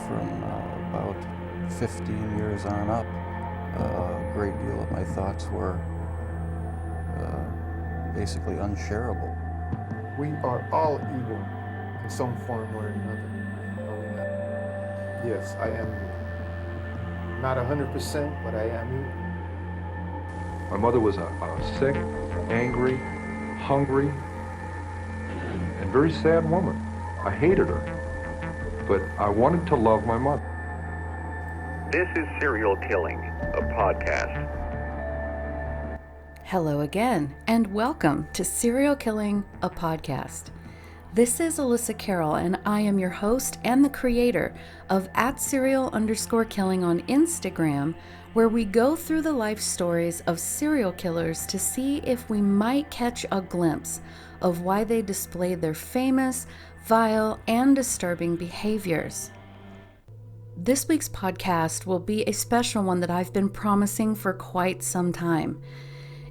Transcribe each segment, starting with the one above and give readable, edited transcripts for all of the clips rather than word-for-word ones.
from about 15 years on up, a great deal of my thoughts were basically unshareable. We are all evil in some form or another. Are we not? Yes, I am not 100%, but I am evil. My mother was a sick, angry, hungry, and very sad woman. I hated her, but I wanted to love my mother. This is Serial Killing, a podcast. Hello again, and welcome to Serial Killing, a podcast. This is Alyssa Carroll, and I am your host and the creator of @serial_killing on Instagram, where we go through the life stories of serial killers to see if we might catch a glimpse of why they displayed their famous, vile, and disturbing behaviors. This week's podcast will be a special one that I've been promising for quite some time.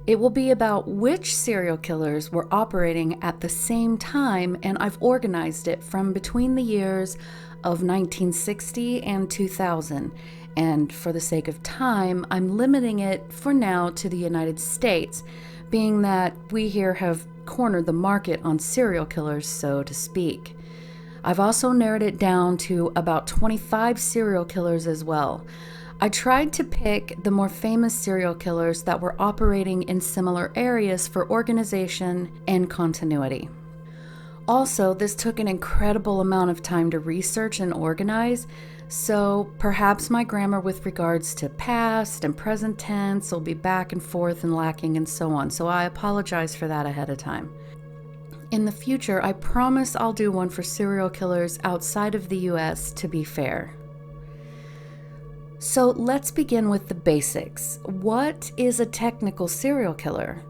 It will be about which serial killers were operating at the same time, and I've organized it from between the years of 1960 and 2000. And for the sake of time, I'm limiting it for now to the United States, being that we here have cornered the market on serial killers, so to speak. I've also narrowed it down to about 25 serial killers as well. I tried to pick the more famous serial killers that were operating in similar areas for organization and continuity. Also, this took an incredible amount of time to research and organize, so perhaps my grammar with regards to past and present tense will be back and forth and lacking and so on, so I apologize for that ahead of time. In the future, I promise I'll do one for serial killers outside of the US to be fair. So let's begin with the basics. What is a technical serial killer?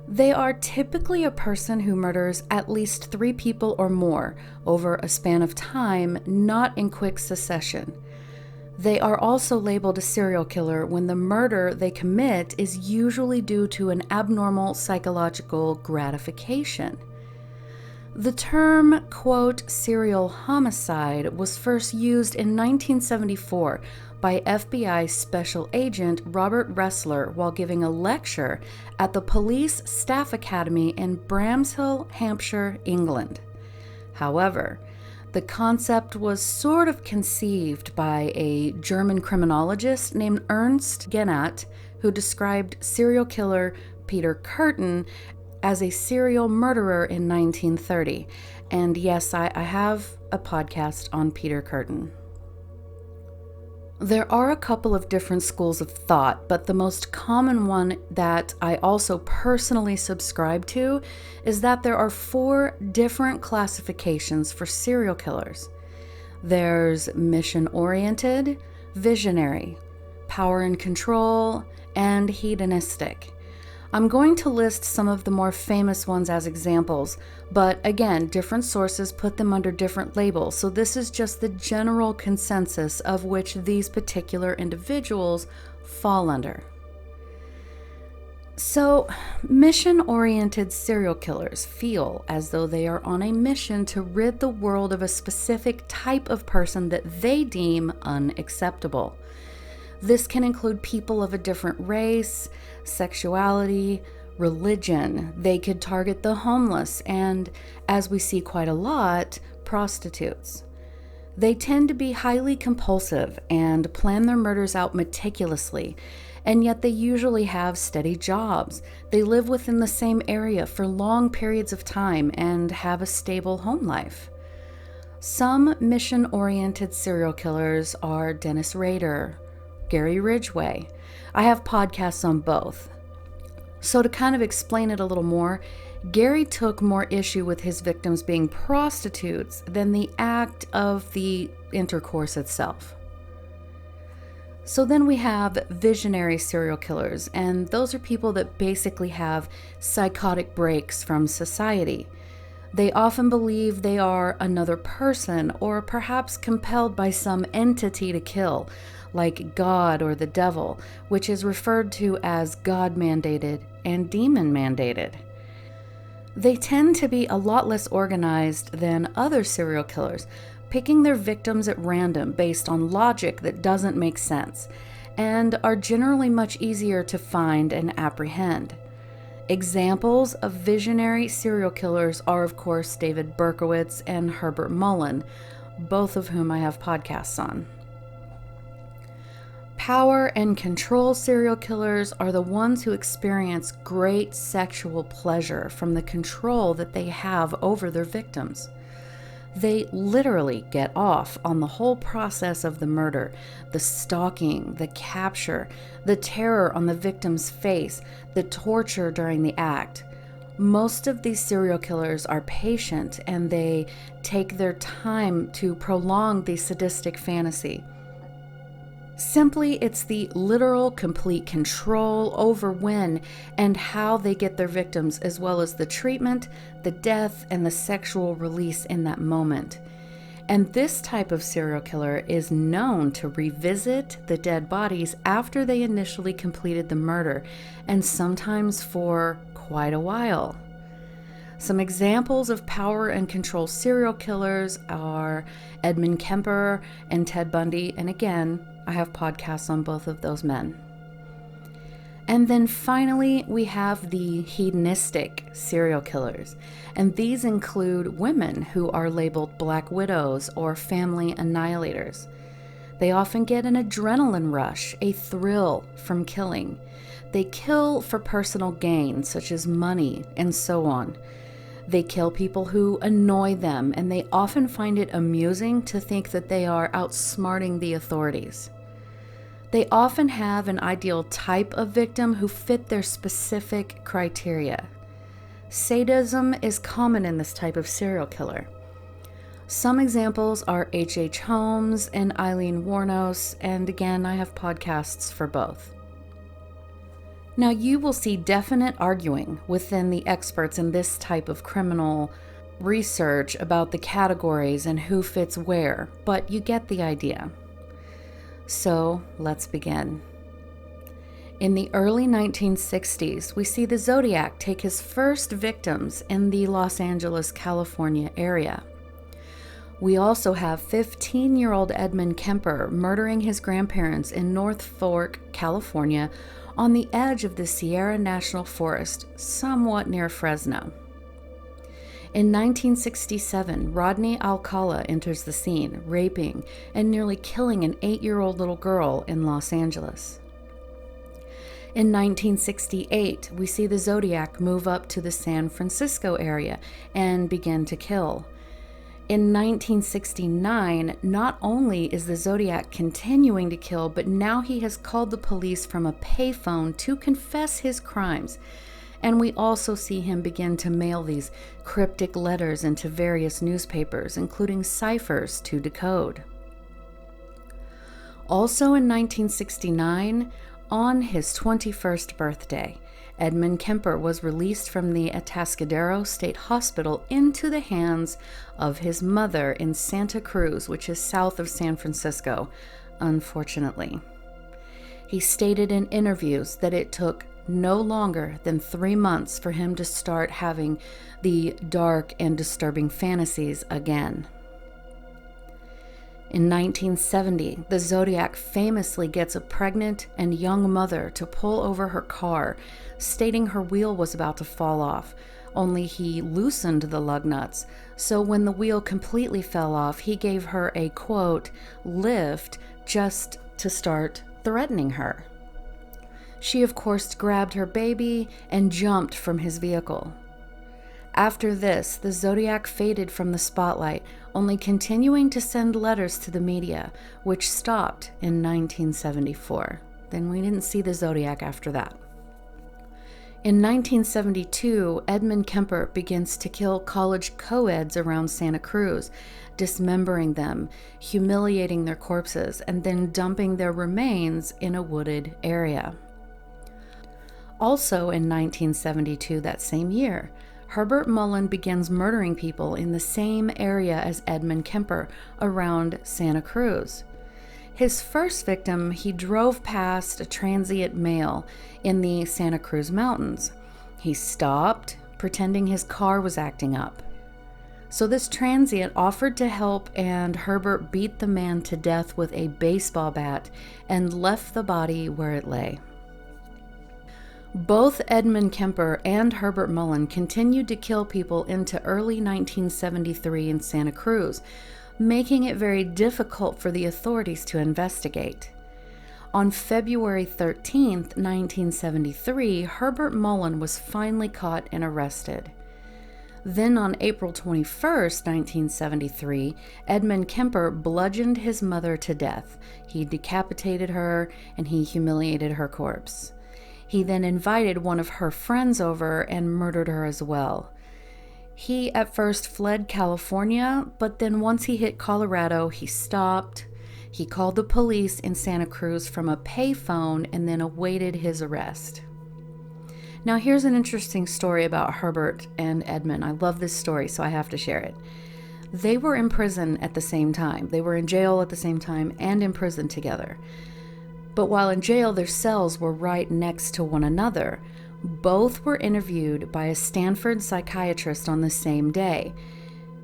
They are typically a person who murders at least 3 people or more over a span of time, not in quick succession. They are also labeled a serial killer when the murder they commit is usually due to an abnormal psychological gratification. The term, quote, serial homicide was first used in 1974 by FBI Special Agent Robert Ressler while giving a lecture at the Police Staff Academy in Bramshill, Hampshire, England. However, the concept was sort of conceived by a German criminologist named Ernst Gennat, who described serial killer Peter Kürten as a serial murderer in 1930. And yes, I have a podcast on Peter Kürten. There are a couple of different schools of thought, but the most common one that I also personally subscribe to is that there are 4 different classifications for serial killers. There's mission-oriented, visionary, power and control, and hedonistic. I'm going to list some of the more famous ones as examples, but again, different sources put them under different labels, so this is just the general consensus of which these particular individuals fall under. So, mission-oriented serial killers feel as though they are on a mission to rid the world of a specific type of person that they deem unacceptable. This can include people of a different race, sexuality, religion. They could target the homeless and, as we see quite a lot, prostitutes. They tend to be highly compulsive and plan their murders out meticulously, and yet they usually have steady jobs. They live within the same area for long periods of time and have a stable home life. Some mission-oriented serial killers are Dennis Rader, Gary Ridgway. I have podcasts on both. So to kind of explain it a little more, Gary took more issue with his victims being prostitutes than the act of the intercourse itself. So then we have visionary serial killers, and those are people that basically have psychotic breaks from society. They often believe they are another person, or perhaps compelled by some entity to kill, like God or the devil, which is referred to as God-mandated and demon-mandated. They tend to be a lot less organized than other serial killers, picking their victims at random based on logic that doesn't make sense, and are generally much easier to find and apprehend. Examples of visionary serial killers are, of course, David Berkowitz and Herbert Mullen, both of whom I have podcasts on. Power and control serial killers are the ones who experience great sexual pleasure from the control that they have over their victims. They literally get off on the whole process of the murder, the stalking, the capture, the terror on the victim's face, the torture during the act. Most of these serial killers are patient and they take their time to prolong the sadistic fantasy. Simply, it's the literal, complete control over when and how they get their victims, as well as the treatment, the death, and the sexual release in that moment. And this type of serial killer is known to revisit the dead bodies after they initially completed the murder, and sometimes for quite a while. Some examples of power and control serial killers are Edmund Kemper and Ted Bundy, and again, I have podcasts on both of those men. And then finally, we have the hedonistic serial killers, and these include women who are labeled black widows or family annihilators. They often get an adrenaline rush, a thrill from killing. They kill for personal gain, such as money and so on. They kill people who annoy them, and they often find it amusing to think that they are outsmarting the authorities. They often have an ideal type of victim who fit their specific criteria. Sadism is common in this type of serial killer. Some examples are H.H. Holmes and Eileen Wuornos, and again, I have podcasts for both. Now, you will see definite arguing within the experts in this type of criminal research about the categories and who fits where, but you get the idea. So, let's begin. In the early 1960s, we see the Zodiac take his first victims in the Los Angeles, California area. We also have 15-year-old Edmund Kemper murdering his grandparents in North Fork, California, on the edge of the Sierra National Forest, somewhat near Fresno. In 1967, Rodney Alcala enters the scene, raping and nearly killing an 8-year-old little girl in Los Angeles. In 1968, we see the Zodiac move up to the San Francisco area and begin to kill. In 1969, not only is the Zodiac continuing to kill, but now he has called the police from a payphone to confess his crimes. And we also see him begin to mail these cryptic letters into various newspapers, including ciphers to decode. Also in 1969, on his 21st birthday, Edmund Kemper was released from the Atascadero State Hospital into the hands of his mother in Santa Cruz, which is south of San Francisco, unfortunately. He stated in interviews that it took no longer than 3 months for him to start having the dark and disturbing fantasies again. In 1970, the Zodiac famously gets a pregnant and young mother to pull over her car, stating her wheel was about to fall off, only he loosened the lug nuts, so when the wheel completely fell off, he gave her a, quote, lift just to start threatening her. She, of course, grabbed her baby and jumped from his vehicle. After this, the Zodiac faded from the spotlight, only continuing to send letters to the media, which stopped in 1974. Then we didn't see the Zodiac after that. In 1972, Edmund Kemper begins to kill college co-eds around Santa Cruz, dismembering them, humiliating their corpses, and then dumping their remains in a wooded area. Also in 1972, that same year, Herbert Mullen begins murdering people in the same area as Edmund Kemper, around Santa Cruz. His first victim, he drove past a transient male in the Santa Cruz Mountains. He stopped, pretending his car was acting up. So this transient offered to help, and Herbert beat the man to death with a baseball bat and left the body where it lay. Both Edmund Kemper and Herbert Mullen continued to kill people into early 1973 in Santa Cruz, making it very difficult for the authorities to investigate. On February 13, 1973, Herbert Mullen was finally caught and arrested. Then on April 21, 1973, Edmund Kemper bludgeoned his mother to death. He decapitated her and he humiliated her corpse. He then invited one of her friends over and murdered her as well. He at first fled California, but then once he hit Colorado, he stopped. He called the police in Santa Cruz from a payphone and then awaited his arrest. Now here's an interesting story about Herbert and Edmund. I love this story, so I have to share it. They were in prison at the same time. They were in jail at the same time and in prison together. But while in jail, their cells were right next to one another. Both were interviewed by a Stanford psychiatrist on the same day.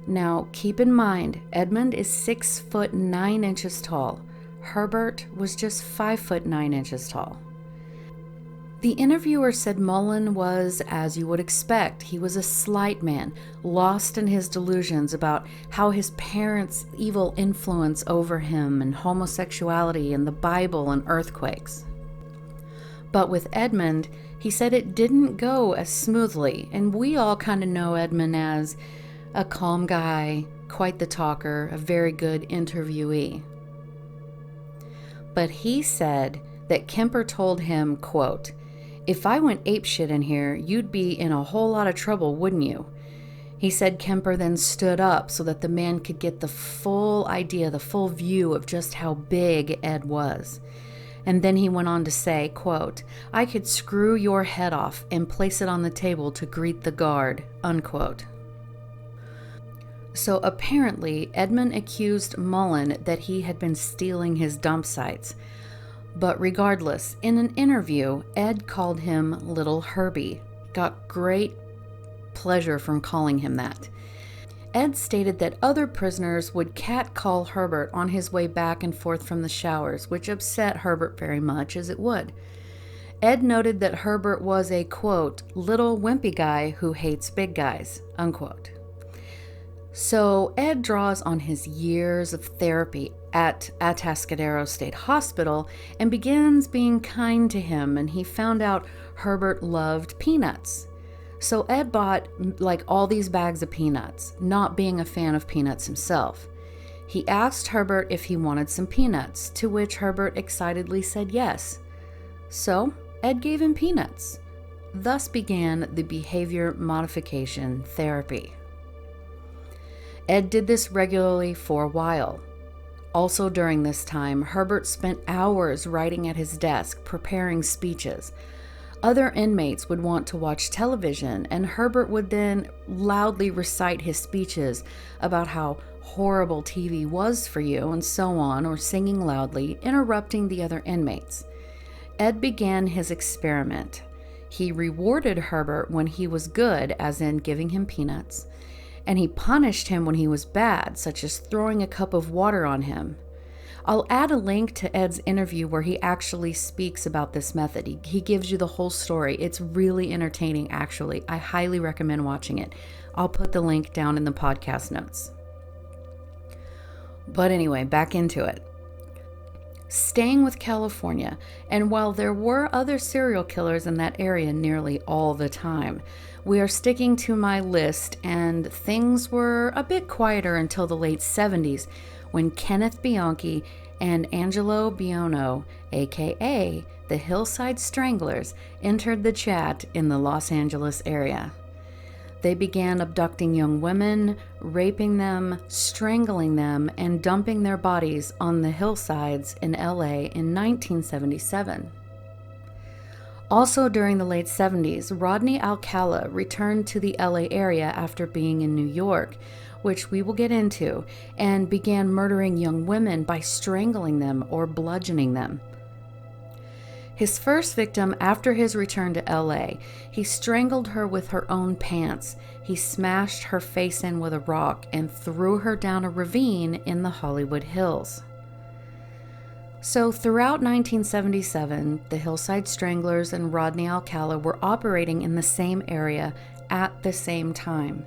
Now, keep in mind, Edmund is 6'9" tall. Herbert was just 5'9" tall. The interviewer said Mullen was, as you would expect, he was a slight man, lost in his delusions about how his parents' evil influence over him and homosexuality and the Bible and earthquakes. But with Edmund, he said it didn't go as smoothly, and we all kind of know Edmund as a calm guy, quite the talker, a very good interviewee. But he said that Kemper told him, quote, "If I went apeshit in here, you'd be in a whole lot of trouble, wouldn't you?" He said Kemper then stood up so that the man could get the full idea, the full view of just how big Ed was. And then he went on to say, quote, "I could screw your head off and place it on the table to greet the guard," unquote. So apparently, Edmund accused Mullen that he had been stealing his dump sites. But regardless, in an interview, Ed called him Little Herbie. Got great pleasure from calling him that. Ed stated that other prisoners would catcall Herbert on his way back and forth from the showers, which upset Herbert very much, as it would. Ed noted that Herbert was a, quote, "little wimpy guy who hates big guys," unquote. So Ed draws on his years of therapy at Atascadero State Hospital and begins being kind to him, and he found out Herbert loved peanuts. So Ed bought like all these bags of peanuts, not being a fan of peanuts himself. He asked Herbert if he wanted some peanuts, to which Herbert excitedly said yes. So Ed gave him peanuts. Thus began the behavior modification therapy. Ed did this regularly for a while. Also during this time, Herbert spent hours writing at his desk, preparing speeches. Other inmates would want to watch television, and Herbert would then loudly recite his speeches about how horrible TV was for you and so on, or singing loudly, interrupting the other inmates. Ed began his experiment. He rewarded Herbert when he was good, as in giving him peanuts, and he punished him when he was bad, such as throwing a cup of water on him. I'll add a link to Ed's interview where he actually speaks about this method. He gives you the whole story. It's really entertaining, actually. I highly recommend watching it. I'll put the link down in the podcast notes. But anyway, back into it. Staying with California, and while there were other serial killers in that area nearly all the time, we are sticking to my list, and things were a bit quieter until the late 70s when Kenneth Bianchi and Angelo Buono, aka the Hillside Stranglers, entered the chat in the Los Angeles area. They began abducting young women, raping them, strangling them, and dumping their bodies on the hillsides in LA in 1977. Also during the late 70s, Rodney Alcala returned to the LA area after being in New York, which we will get into, and began murdering young women by strangling them or bludgeoning them. His first victim after his return to LA, he strangled her with her own pants. He smashed her face in with a rock and threw her down a ravine in the Hollywood Hills. So throughout 1977, the Hillside Stranglers and Rodney Alcala were operating in the same area at the same time.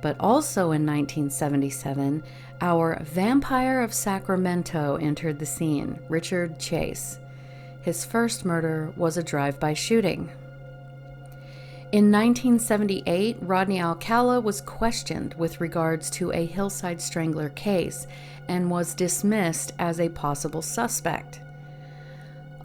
But also in 1977, our Vampire of Sacramento entered the scene, Richard Chase. His first murder was a drive-by shooting. In 1978, Rodney Alcala was questioned with regards to a Hillside Strangler case and was dismissed as a possible suspect.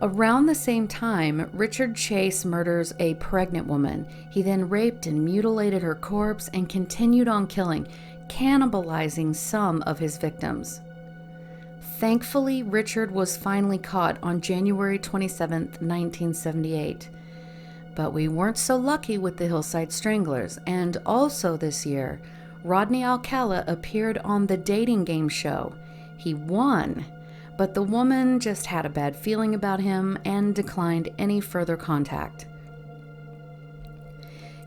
Around the same time, Richard Chase murders a pregnant woman. He then raped and mutilated her corpse and continued on killing, cannibalizing some of his victims. Thankfully, Richard was finally caught on January 27, 1978. But we weren't so lucky with the Hillside Stranglers, and also this year, Rodney Alcala appeared on the dating game show. He won, but the woman just had a bad feeling about him and declined any further contact.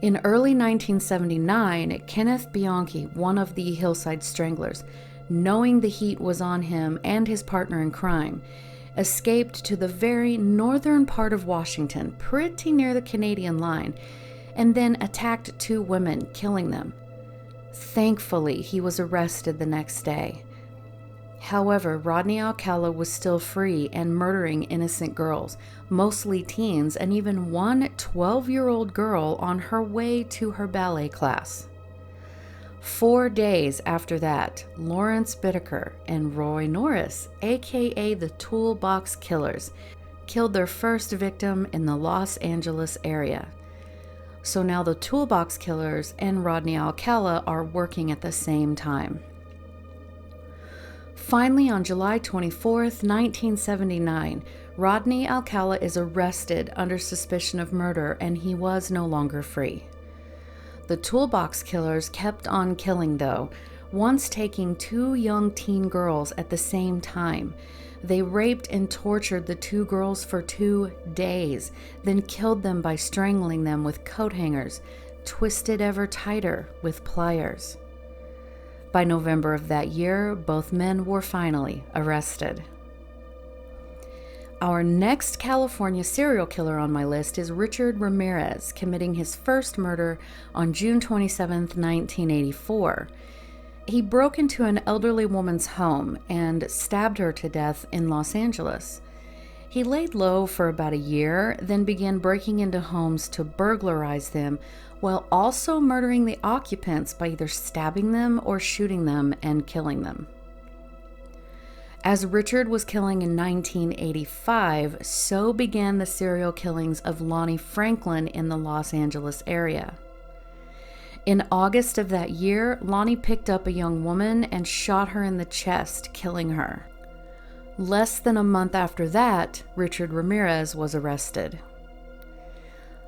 In early 1979, Kenneth Bianchi, one of the Hillside Stranglers, knowing the heat was on him and his partner in crime, escaped to the very northern part of Washington, pretty near the Canadian line, and then attacked 2 women, killing them. Thankfully, he was arrested the next day. However, Rodney Alcala was still free and murdering innocent girls, mostly teens, and even one 12-year-old girl on her way to her ballet class. 4 days after that, Lawrence Bittaker and Roy Norris, aka the Toolbox Killers, killed their first victim in the Los Angeles area. So now the Toolbox Killers and Rodney Alcala are working at the same time. Finally, on July 24th, 1979, Rodney Alcala is arrested under suspicion of murder, and he was no longer free. The Toolbox Killers kept on killing, though, once taking 2 young teen girls at the same time. They raped and tortured the 2 girls for 2 days, then killed them by strangling them with coat hangers, twisted ever tighter with pliers. By November of that year, both men were finally arrested. Our next California serial killer on my list is Richard Ramirez, committing his first murder on June 27, 1984. He broke into an elderly woman's home and stabbed her to death in Los Angeles. He laid low for about a year, then began breaking into homes to burglarize them, while also murdering the occupants by either stabbing them or shooting them and killing them. As Richard was killing in 1985, so began the serial killings of Lonnie Franklin in the Los Angeles area. In August of that year, Lonnie picked up a young woman and shot her in the chest, killing her. Less than a month after that, Richard Ramirez was arrested.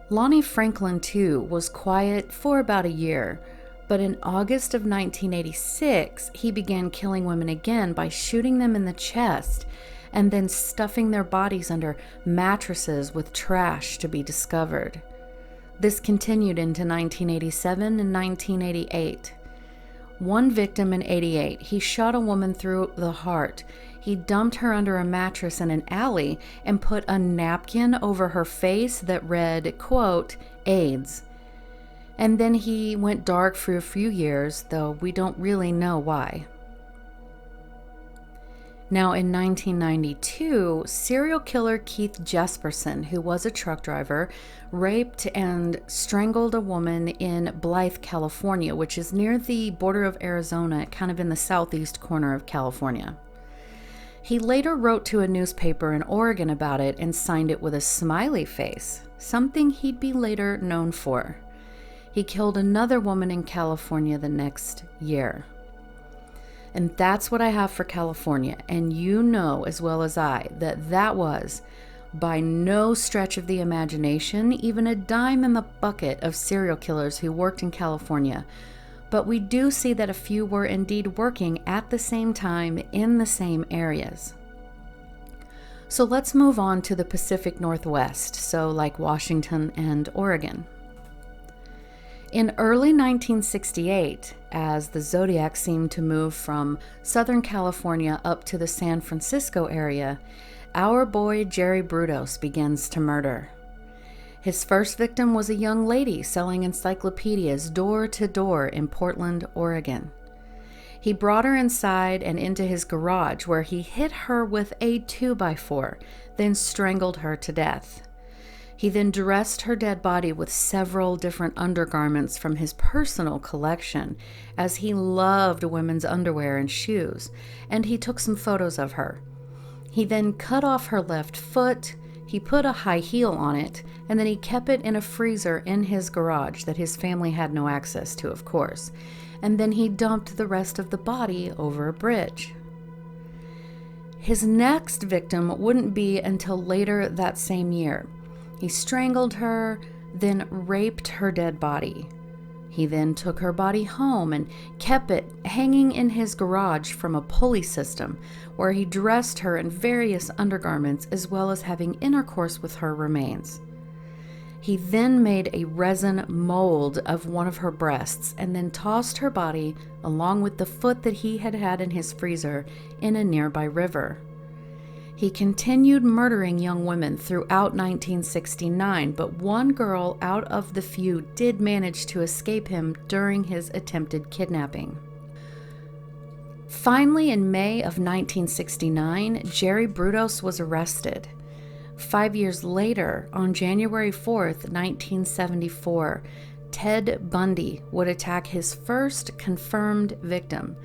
Lonnie Franklin, too, was quiet for about a year, but in August of 1986, he began killing women again by shooting them in the chest and then stuffing their bodies under mattresses with trash to be discovered. This continued into 1987 and 1988. One victim in 88, he shot a woman through the heart. He dumped her under a mattress in an alley and put a napkin over her face that read, quote, AIDS. And then he went dark for a few years, though we don't really know why. Now in 1992, serial killer Keith Jesperson, who was a truck driver, raped and strangled a woman in Blythe, California, which is near the border of Arizona, kind of in the southeast corner of California. He later wrote to a newspaper in Oregon about it and signed it with a smiley face, something he'd be later known for. He killed another woman in California the next year. And that's what I have for California. And you know as well as I that that was, by no stretch of the imagination, even a dime in the bucket of serial killers who worked in California. But we do see that a few were indeed working at the same time in the same areas. So let's move on to the Pacific Northwest, so like Washington and Oregon. In early 1968, as the zodiac seemed to move from Southern California up to the San Francisco area, our boy Jerry Brudos begins to murder. His first victim was a young lady selling encyclopedias door to door in Portland, Oregon. He brought her inside and into his garage, where he hit her with a 2x4, then strangled her to death. He then dressed her dead body with several different undergarments from his personal collection, as he loved women's underwear and shoes, and he took some photos of her. He then cut off her left foot, he put a high heel on it, and then he kept it in a freezer in his garage that his family had no access to, of course, and then he dumped the rest of the body over a bridge. His next victim wouldn't be until later that same year. He strangled her, then raped her dead body. He then took her body home and kept it hanging in his garage from a pulley system, where he dressed her in various undergarments as well as having intercourse with her remains. He then made a resin mold of one of her breasts and then tossed her body, along with the foot that he had had in his freezer, in a nearby river. He continued murdering young women throughout 1969, but one girl out of the few did manage to escape him during his attempted kidnapping. Finally, in May of 1969, Jerry Brudos was arrested. 5 years later, on January 4th, 1974, Ted Bundy would attack his first confirmed victim.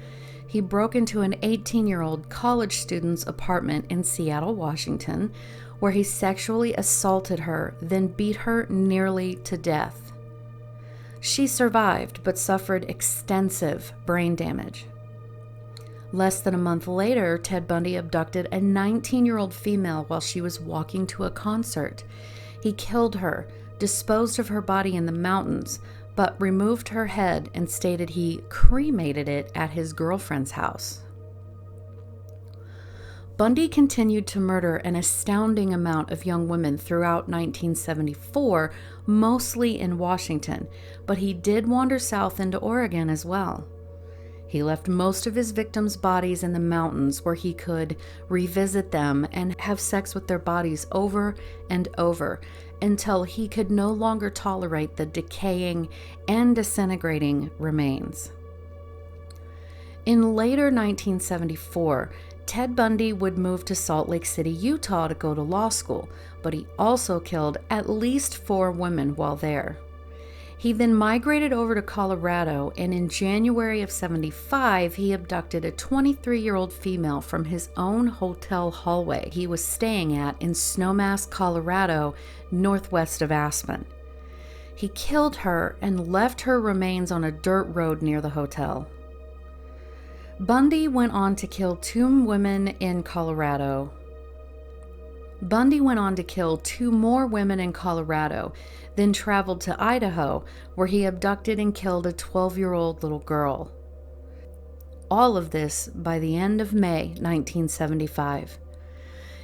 He broke into an 18-year-old college student's apartment in Seattle, Washington, where he sexually assaulted her, then beat her nearly to death. She survived, but suffered extensive brain damage. Less than a month later, Ted Bundy abducted a 19-year-old female while she was walking to a concert. He killed her, disposed of her body in the mountains, but removed her head and stated he cremated it at his girlfriend's house. Bundy continued to murder an astounding amount of young women throughout 1974, mostly in Washington, but he did wander south into Oregon as well. He left most of his victims' bodies in the mountains, where he could revisit them and have sex with their bodies over and over until he could no longer tolerate the decaying and disintegrating remains. In later 1974, Ted Bundy would move to Salt Lake City, Utah to go to law school, but he also killed at least 4 women while there. He then migrated over to Colorado, and in January of '75, he abducted a 23-year-old female from his own hotel hallway he was staying at in Snowmass, Colorado, northwest of Aspen. He killed her and left her remains on a dirt road near the hotel. Bundy went on to kill 2 women in Colorado. Bundy went on to kill 2 more women in Colorado, then traveled to Idaho, where he abducted and killed a 12-year-old little girl. All of this by the end of May 1975.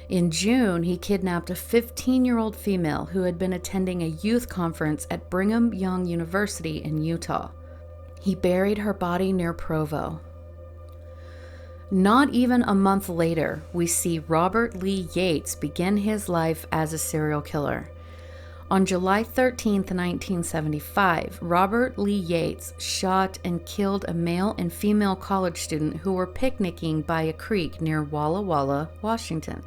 In June, he kidnapped a 15-year-old female who had been attending a youth conference at Brigham Young University in Utah. He buried her body near Provo. Not even a month later, we see Robert Lee Yates begin his life as a serial killer. On July 13, 1975, Robert Lee Yates shot and killed a male and female college student who were picnicking by a creek near Walla Walla, Washington.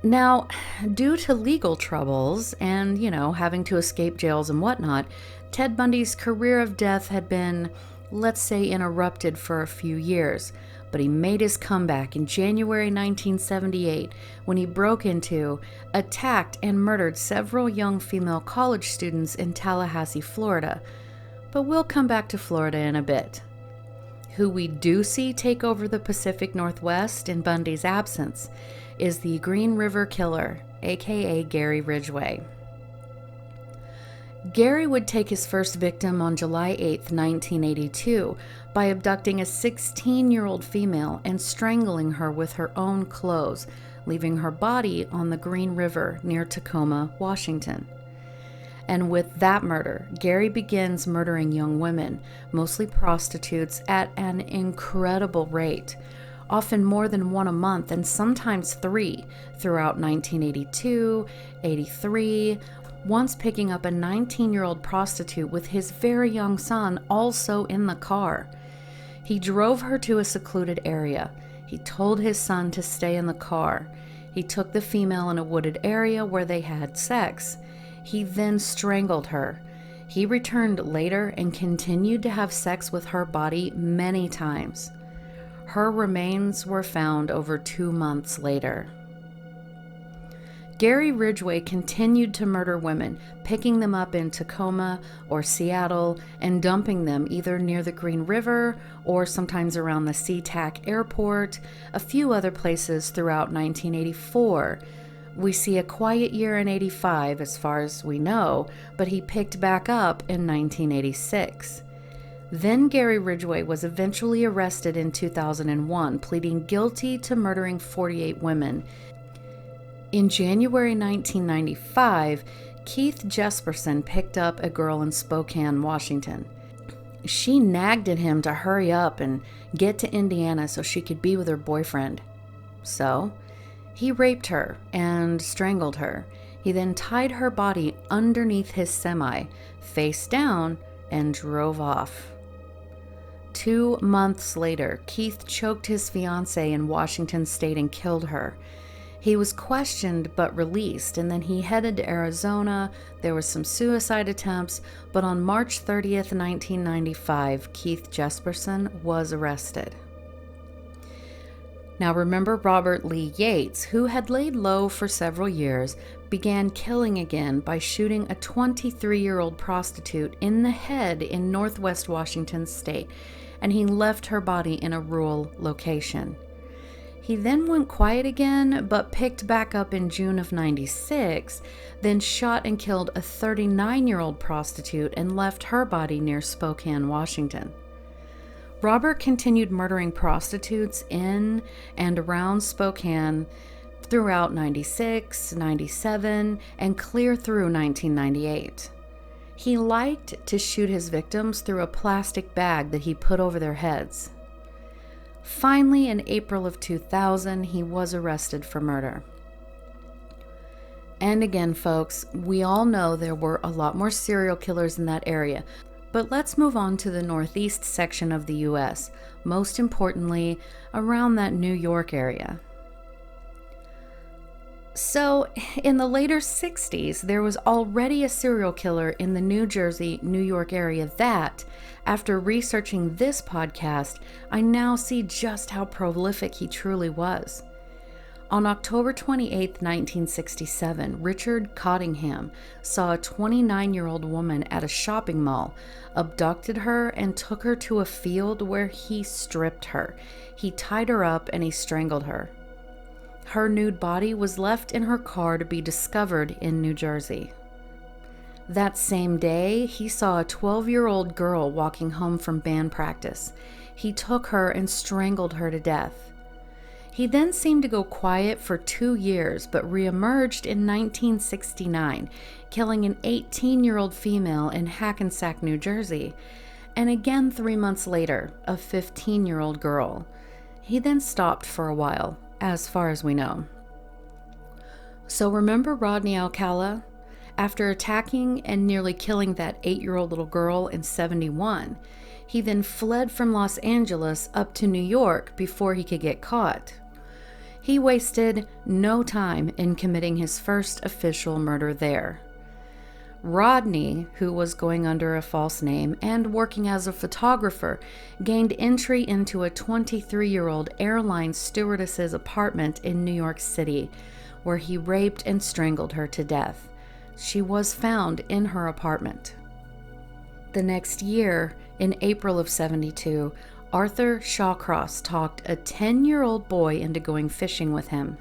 Now, due to legal troubles and, having to escape jails and whatnot, Ted Bundy's career of death had been, let's say, interrupted for a few years, but he made his comeback in January 1978 when he broke into, attacked, and murdered several young female college students in Tallahassee, Florida. But we'll come back to Florida in a bit. Who we do see take over the Pacific Northwest in Bundy's absence is the Green River Killer, aka Gary Ridgway. Gary would take his first victim on July 8, 1982, by abducting a 16-year-old female and strangling her with her own clothes, leaving her body on the Green River near Tacoma, Washington. And with that murder, Gary begins murdering young women, mostly prostitutes, at an incredible rate, often more than one a month and sometimes three, throughout 1982, 83, once picking up a 19-year-old prostitute with his very young son also in the car. He drove her to a secluded area. He told his son to stay in the car. He took the female in a wooded area where they had sex. He then strangled her. He returned later and continued to have sex with her body many times. Her remains were found over 2 months later. Gary Ridgway continued to murder women, picking them up in Tacoma or Seattle and dumping them either near the Green River or sometimes around the SeaTac airport, a few other places throughout 1984. We see a quiet year in 85 as far as we know, but he picked back up in 1986. Then Gary Ridgway was eventually arrested in 2001, pleading guilty to murdering 48 women. In January 1995, Keith Jesperson picked up a girl in Spokane, Washington. She nagged at him to hurry up and get to Indiana so she could be with her boyfriend. So, he raped her and strangled her. He then tied her body underneath his semi, face down, and drove off. 2 months later, Keith choked his fiancée in Washington State and killed her. He was questioned but released, and then he headed to Arizona. There were some suicide attempts, but on March 30th, 1995, Keith Jesperson was arrested. Now remember Robert Lee Yates, who had laid low for several years, began killing again by shooting a 23-year-old prostitute in the head in northwest Washington State, and he left her body in a rural location. He then went quiet again, but picked back up in June of 96, then shot and killed a 39-year-old prostitute and left her body near Spokane, Washington. Robert continued murdering prostitutes in and around Spokane throughout 96, 97, and clear through 1998. He liked to shoot his victims through a plastic bag that he put over their heads. Finally, in April of 2000, he was arrested for murder. And again, folks, we all know there were a lot more serial killers in that area, but let's move on to the northeast section of the U.S., most importantly, around that New York area. So, in the later 60s, there was already a serial killer in the New Jersey, New York area that, after researching this podcast, I now see just how prolific he truly was. On October 28, 1967, Richard Cottingham saw a 29-year-old woman at a shopping mall, abducted her, and took her to a field where he stripped her. He tied her up and he strangled her. Her nude body was left in her car to be discovered in New Jersey. That same day, he saw a 12-year-old girl walking home from band practice. He took her and strangled her to death. He then seemed to go quiet for 2 years, but reemerged in 1969, killing an 18-year-old female in Hackensack, New Jersey, and again 3 months later, a 15-year-old girl. He then stopped for a while, as far as we know. So remember Rodney Alcala? After attacking and nearly killing that 8-year-old little girl in 71, he then fled from Los Angeles up to New York before he could get caught. He wasted no time in committing his first official murder there. Rodney, who was going under a false name and working as a photographer, gained entry into a 23-year-old airline stewardess's apartment in New York City, where he raped and strangled her to death. She was found in her apartment. The next year, in April of 72, Arthur Shawcross talked a 10-year-old boy into going fishing with him.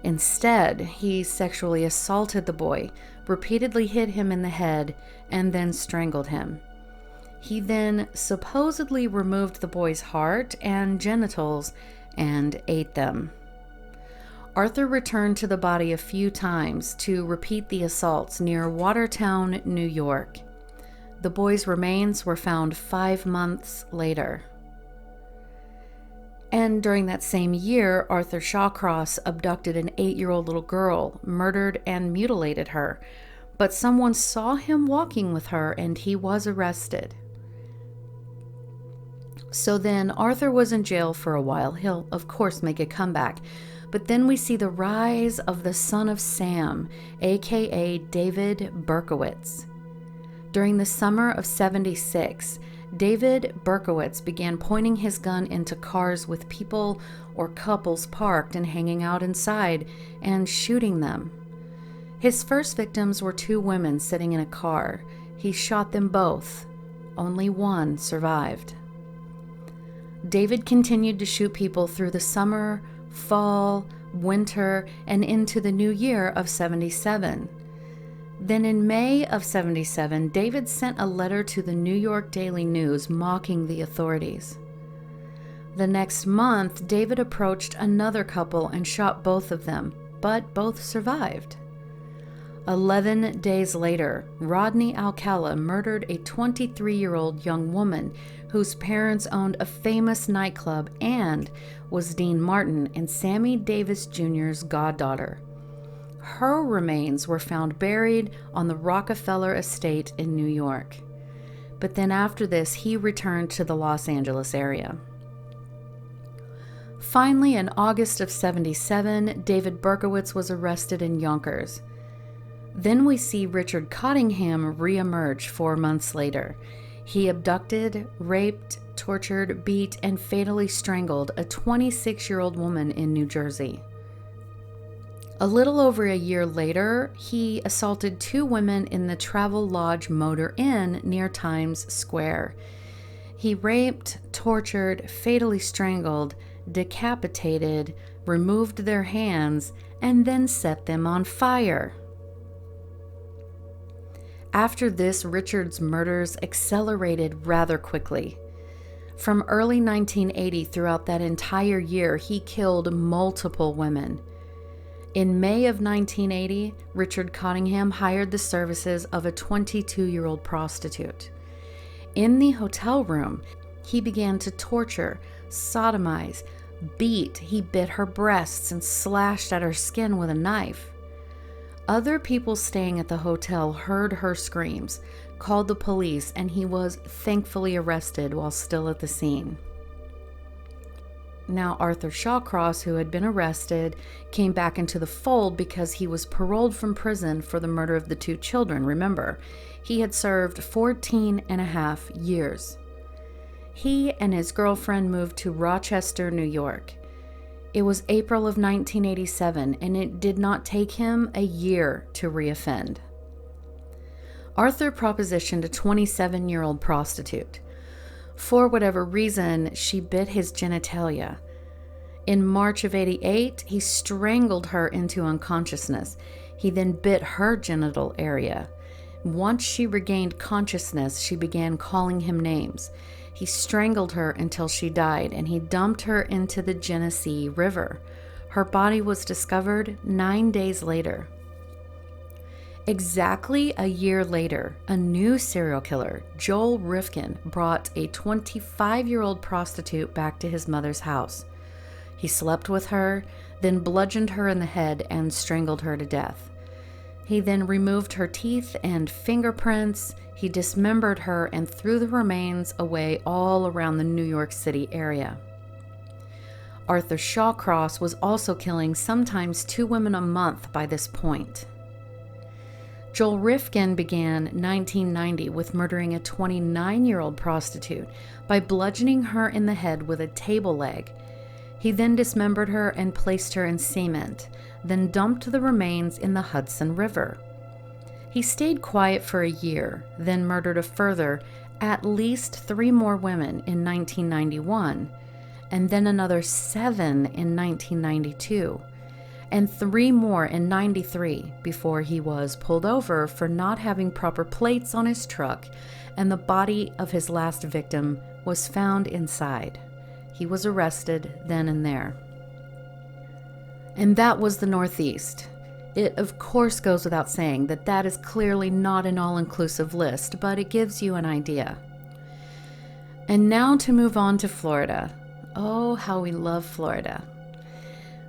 Instead, he sexually assaulted the boy, repeatedly hit him in the head, and then strangled him. He then supposedly removed the boy's heart and genitals and ate them. Arthur returned to the body a few times to repeat the assaults near Watertown, New York. The boy's remains were found 5 months later. And during that same year, Arthur Shawcross abducted an 8-year-old little girl, murdered and mutilated her. But someone saw him walking with her and he was arrested. So then Arthur was in jail for a while. He'll, of course, make a comeback. But then we see the rise of the son of Sam, aka David Berkowitz. During the summer of '76, David Berkowitz began pointing his gun into cars with people or couples parked and hanging out inside and shooting them. His first victims were 2 women sitting in a car. He shot them both. Only one survived. David continued to shoot people through the summer, fall, winter, and into the new year of '77. Then in May of '77, David sent a letter to the New York Daily News mocking the authorities. The next month, David approached another couple and shot both of them, but both survived. 11 days later, Rodney Alcala murdered a 23-year-old young woman whose parents owned a famous nightclub and was Dean Martin and Sammy Davis Jr.'s goddaughter. Her remains were found buried on the Rockefeller estate in New York. But then after this, he returned to the Los Angeles area. Finally, in August of '77, David Berkowitz was arrested in Yonkers. Then we see Richard Cottingham reemerge 4 months later. He abducted, raped, tortured, beat, and fatally strangled a 26-year-old woman in New Jersey. A little over a year later, he assaulted 2 women in the Travel Lodge Motor Inn near Times Square. He raped, tortured, fatally strangled, decapitated, removed their hands, and then set them on fire. After this, Richard's murders accelerated rather quickly. From early 1980 throughout that entire year, he killed multiple women. In May of 1980, Richard Cottingham hired the services of a 22-year-old prostitute. In the hotel room, he began to torture, sodomize, beat. He bit her breasts and slashed at her skin with a knife. Other people staying at the hotel heard her screams, called the police, and he was thankfully arrested while still at the scene. Now, Arthur Shawcross, who had been arrested, came back into the fold because he was paroled from prison for the murder of the 2 children. Remember, he had served 14.5 years. He and his girlfriend moved to Rochester, New York. It was April of 1987, and it did not take him a year to reoffend. Arthur propositioned a 27-year-old prostitute. For whatever reason, she bit his genitalia. In March of '88, he strangled her into unconsciousness. He then bit her genital area. Once she regained consciousness, she began calling him names. He strangled her until she died, and he dumped her into the Genesee River. Her body was discovered 9 days later. Exactly a year later, a new serial killer, Joel Rifkin, brought a 25-year-old prostitute back to his mother's house. He slept with her, then bludgeoned her in the head and strangled her to death. He then removed her teeth and fingerprints. He dismembered her and threw the remains away all around the New York City area. Arthur Shawcross was also killing sometimes 2 women a month by this point. Joel Rifkin began 1990 with murdering a 29-year-old prostitute by bludgeoning her in the head with a table leg. He then dismembered her and placed her in cement, then dumped the remains in the Hudson River. He stayed quiet for a year, then murdered a further at least 3 more women in 1991, and then another 7 in 1992. and 3 more in '93 before he was pulled over for not having proper plates on his truck, and the body of his last victim was found inside. He was arrested then and there. And that was the Northeast. It of course goes without saying that that is clearly not an all-inclusive list, but it gives you an idea. And now to move on to Florida. Oh, how we love Florida.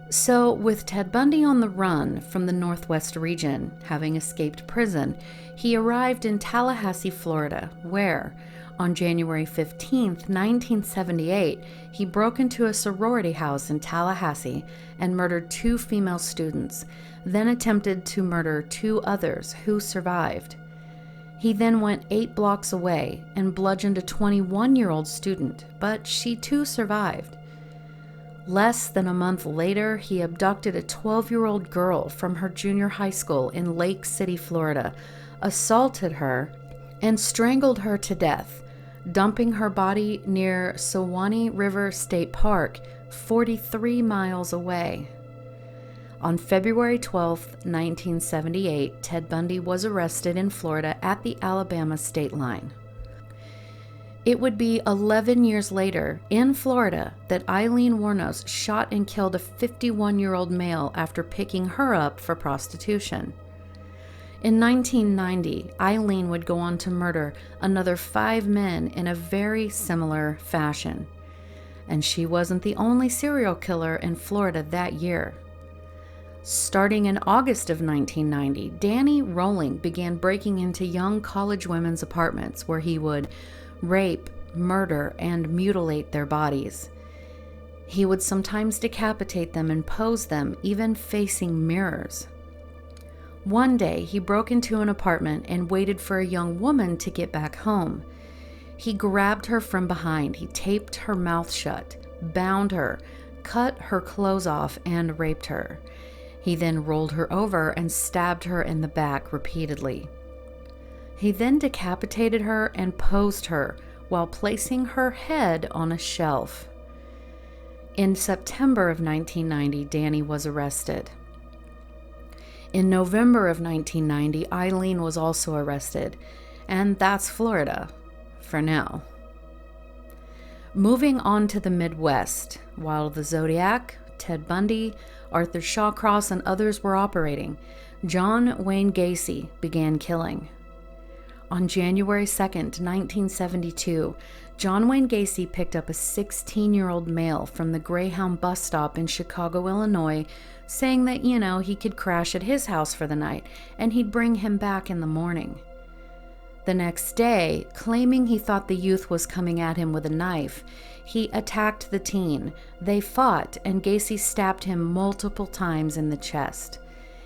So, with Ted Bundy on the run from the Northwest region, having escaped prison, he arrived in Tallahassee, Florida, where, on January 15, 1978, he broke into a sorority house in Tallahassee and murdered 2 female students, then attempted to murder 2 others who survived. He then went 8 blocks away and bludgeoned a 21-year-old student, but she too survived. Less than a month later, he abducted a 12-year-old girl from her junior high school in Lake City, Florida, assaulted her, and strangled her to death, dumping her body near Suwannee River State Park, 43 miles away. On February 12, 1978, Ted Bundy was arrested in Florida at the Alabama state line. It would be 11 years later, in Florida, that Eileen Wuornos shot and killed a 51-year-old male after picking her up for prostitution. In 1990, Eileen would go on to murder another 5 men in a very similar fashion. And she wasn't the only serial killer in Florida that year. Starting in August of 1990, Danny Rolling began breaking into young college women's apartments where he would rape, murder, and mutilate their bodies. He would sometimes decapitate them and pose them, even facing mirrors. One day, he broke into an apartment and waited for a young woman to get back home. He grabbed her from behind, he taped her mouth shut, bound her, cut her clothes off, and raped her. He then rolled her over and stabbed her in the back repeatedly. He then decapitated her and posed her while placing her head on a shelf. In September of 1990, Danny was arrested. In November of 1990, Eileen was also arrested, and that's Florida, for now. Moving on to the Midwest, while the Zodiac, Ted Bundy, Arthur Shawcross, and others were operating, John Wayne Gacy began killing. On January 2nd, 1972, John Wayne Gacy picked up a 16-year-old male from the Greyhound bus stop in Chicago, Illinois, saying that, he could crash at his house for the night and he'd bring him back in the morning. The next day, claiming he thought the youth was coming at him with a knife, he attacked the teen. They fought, and Gacy stabbed him multiple times in the chest.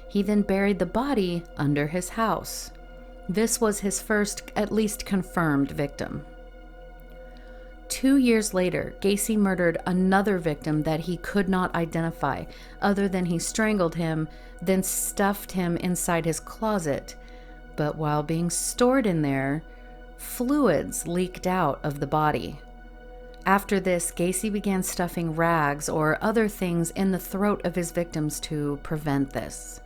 He then buried the body under his house. This was his first, at least confirmed, victim. 2 years later, Gacy murdered another victim that he could not identify, other than he strangled him, then stuffed him inside his closet. But while being stored in there, fluids leaked out of the body. After this, Gacy began stuffing rags or other things in the throat of his victims to prevent this.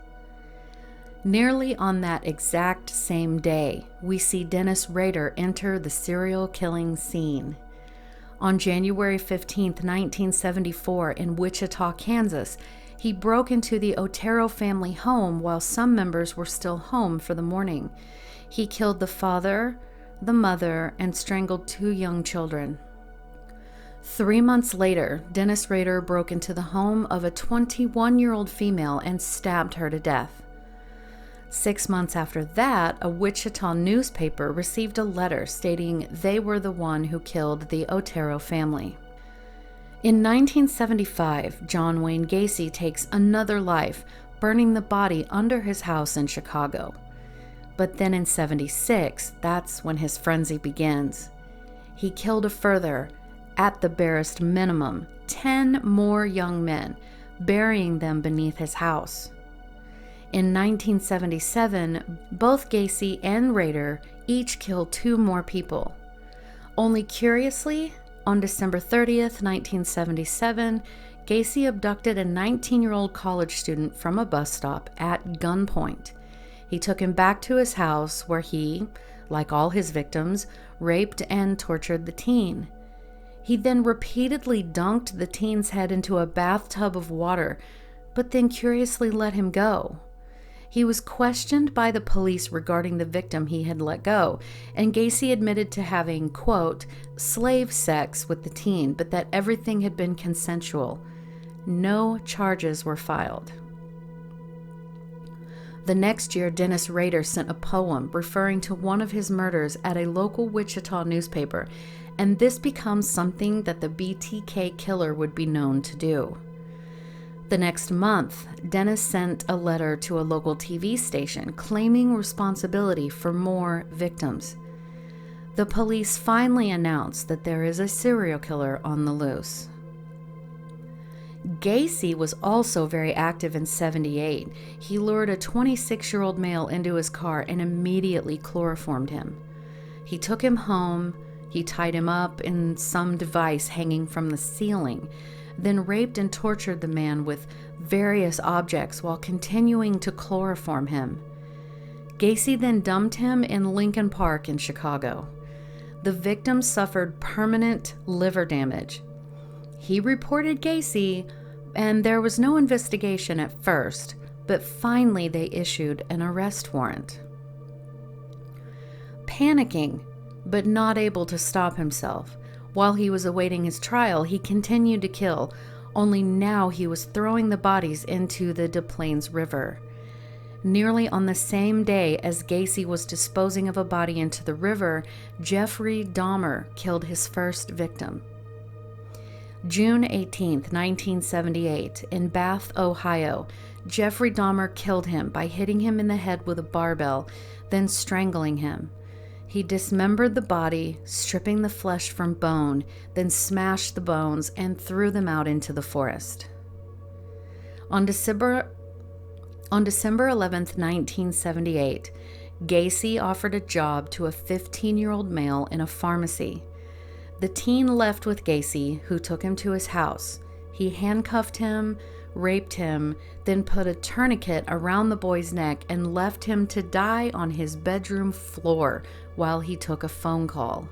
Nearly on that exact same day, we see Dennis Rader enter the serial killing scene. On January 15, 1974, in Wichita, Kansas, he broke into the Otero family home while some members were still home for the morning. He killed the father, the mother, and strangled 2 young children. 3 months later, Dennis Rader broke into the home of a 21-year-old female and stabbed her to death. 6 months after that, a Wichita newspaper received a letter stating they were the one who killed the Otero family. In 1975, John Wayne Gacy takes another life, burning the body under his house in Chicago. But then in '76, that's when his frenzy begins. He killed a further, at the barest minimum, 10 more young men, burying them beneath his house. In 1977, both Gacy and Rader each killed 2 more people. Only curiously, on December 30th, 1977, Gacy abducted a 19-year-old college student from a bus stop at gunpoint. He took him back to his house where he, like all his victims, raped and tortured the teen. He then repeatedly dunked the teen's head into a bathtub of water, but then curiously let him go. He was questioned by the police regarding the victim he had let go, and Gacy admitted to having, quote, slave sex with the teen, but that everything had been consensual. No charges were filed. The next year, Dennis Rader sent a poem referring to one of his murders at a local Wichita newspaper, and this becomes something that the BTK killer would be known to do. The next month, Dennis sent a letter to a local TV station claiming responsibility for more victims. The police finally announced that there is a serial killer on the loose. Gacy was also very active in '78. He lured a 26-year-old male into his car and immediately chloroformed him. He took him home, he tied him up in some device hanging from the ceiling, then raped and tortured the man with various objects while continuing to chloroform him. Gacy then dumped him in Lincoln Park in Chicago. The victim suffered permanent liver damage. He reported Gacy, and there was no investigation at first, but finally they issued an arrest warrant. Panicking, but not able to stop himself, while he was awaiting his trial, he continued to kill, only now he was throwing the bodies into the Des Plaines River. Nearly on the same day as Gacy was disposing of a body into the river, Jeffrey Dahmer killed his first victim. June 18, 1978, in Bath, Ohio, Jeffrey Dahmer killed him by hitting him in the head with a barbell, then strangling him. He dismembered the body, stripping the flesh from bone, then smashed the bones and threw them out into the forest. On December 11, 1978, Gacy offered a job to a 15-year-old male in a pharmacy. The teen left with Gacy, who took him to his house. He handcuffed him, raped him, then put a tourniquet around the boy's neck and left him to die on his bedroom floor while he took a phone call.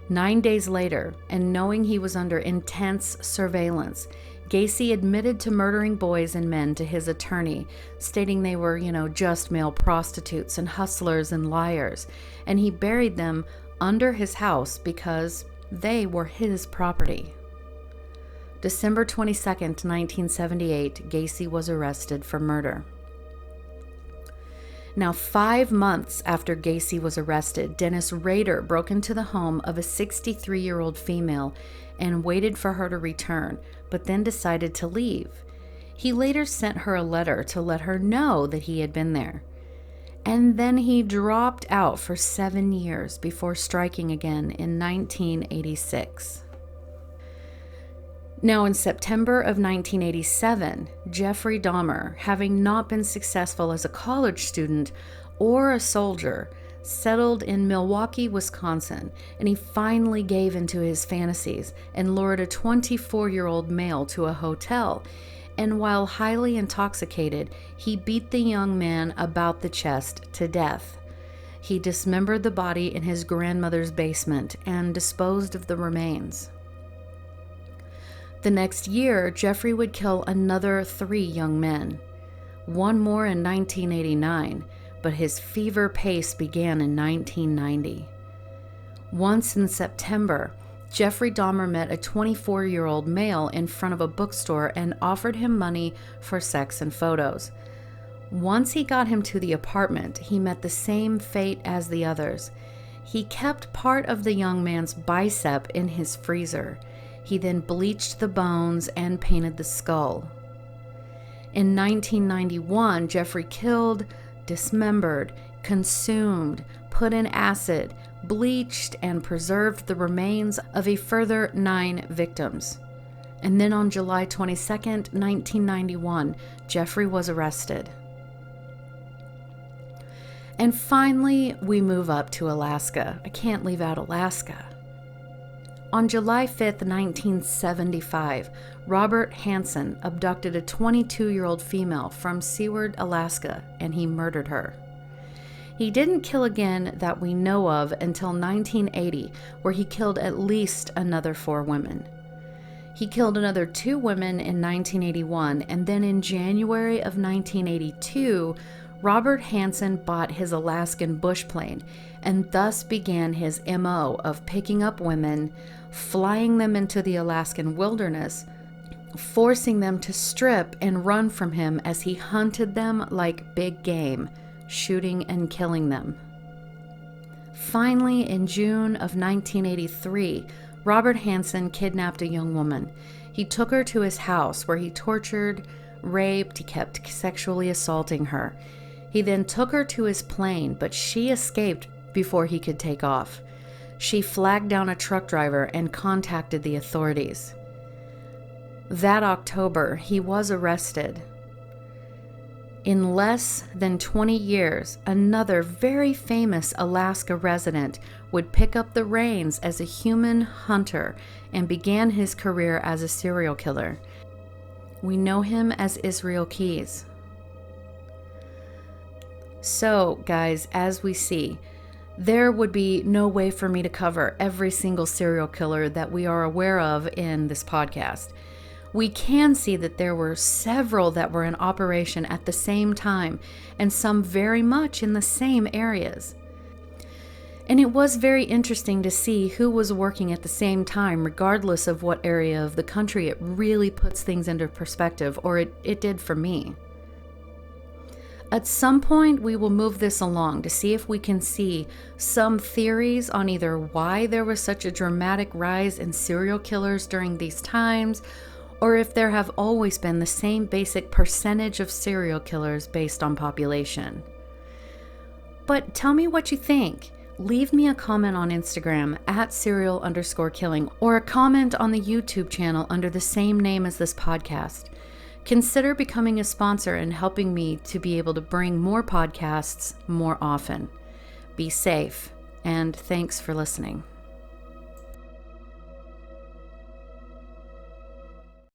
9 days later, and knowing he was under intense surveillance, Gacy admitted to murdering boys and men to his attorney, stating they were, just male prostitutes and hustlers and liars, and he buried them under his house because they were his property. December 22, 1978, Gacy was arrested for murder. Now, 5 months after Gacy was arrested, Dennis Rader broke into the home of a 63-year-old female and waited for her to return, but then decided to leave. He later sent her a letter to let her know that he had been there. And then he dropped out for 7 years before striking again in 1986. Now, in September of 1987, Jeffrey Dahmer, having not been successful as a college student or a soldier, settled in Milwaukee, Wisconsin, and he finally gave into his fantasies and lured a 24-year-old male to a hotel. And while highly intoxicated, he beat the young man about the chest to death. He dismembered the body in his grandmother's basement and disposed of the remains. The next year, Jeffrey would kill another 3 young men, one more in 1989, but his fever pace began in 1990. Once in September, Jeffrey Dahmer met a 24-year-old male in front of a bookstore and offered him money for sex and photos. Once he got him to the apartment, he met the same fate as the others. He kept part of the young man's bicep in his freezer. He then bleached the bones and painted the skull. In 1991, Jeffrey killed, dismembered, consumed, put in acid, bleached, and preserved the remains of a further 9 victims. And then on July 22, 1991, Jeffrey was arrested. And finally, we move up to Alaska. I can't leave out Alaska. On July 5th, 1975, Robert Hansen abducted a 22-year-old female from Seward, Alaska, and he murdered her. He didn't kill again that we know of until 1980, where he killed at least another 4 women. He killed another 2 women in 1981, and then in January of 1982, Robert Hansen bought his Alaskan bush plane and thus began his MO of picking up women, flying them into the Alaskan wilderness, forcing them to strip and run from him as he hunted them like big game, shooting and killing them. Finally, in June of 1983, Robert Hansen kidnapped a young woman. He took her to his house where he tortured, raped, he kept sexually assaulting her. He then took her to his plane, but she escaped before he could take off. She flagged down a truck driver and contacted the authorities. That October, he was arrested. In less than 20 years, another very famous Alaska resident would pick up the reins as a human hunter and began his career as a serial killer. We know him as Israel Keyes. So, guys, as we see, there would be no way for me to cover every single serial killer that we are aware of in this podcast. We can see that there were several that were in operation at the same time, and some very much in the same areas. And it was very interesting to see who was working at the same time, regardless of what area of the country. It really puts things into perspective, or it did for me. At some point, we will move this along to see if we can see some theories on either why there was such a dramatic rise in serial killers during these times, or if there have always been the same basic percentage of serial killers based on population. But tell me what you think. Leave me a comment on Instagram at serial_killing, or a comment on the YouTube channel under the same name as this podcast. Consider becoming a sponsor and helping me to be able to bring more podcasts more often. Be safe, and thanks for listening.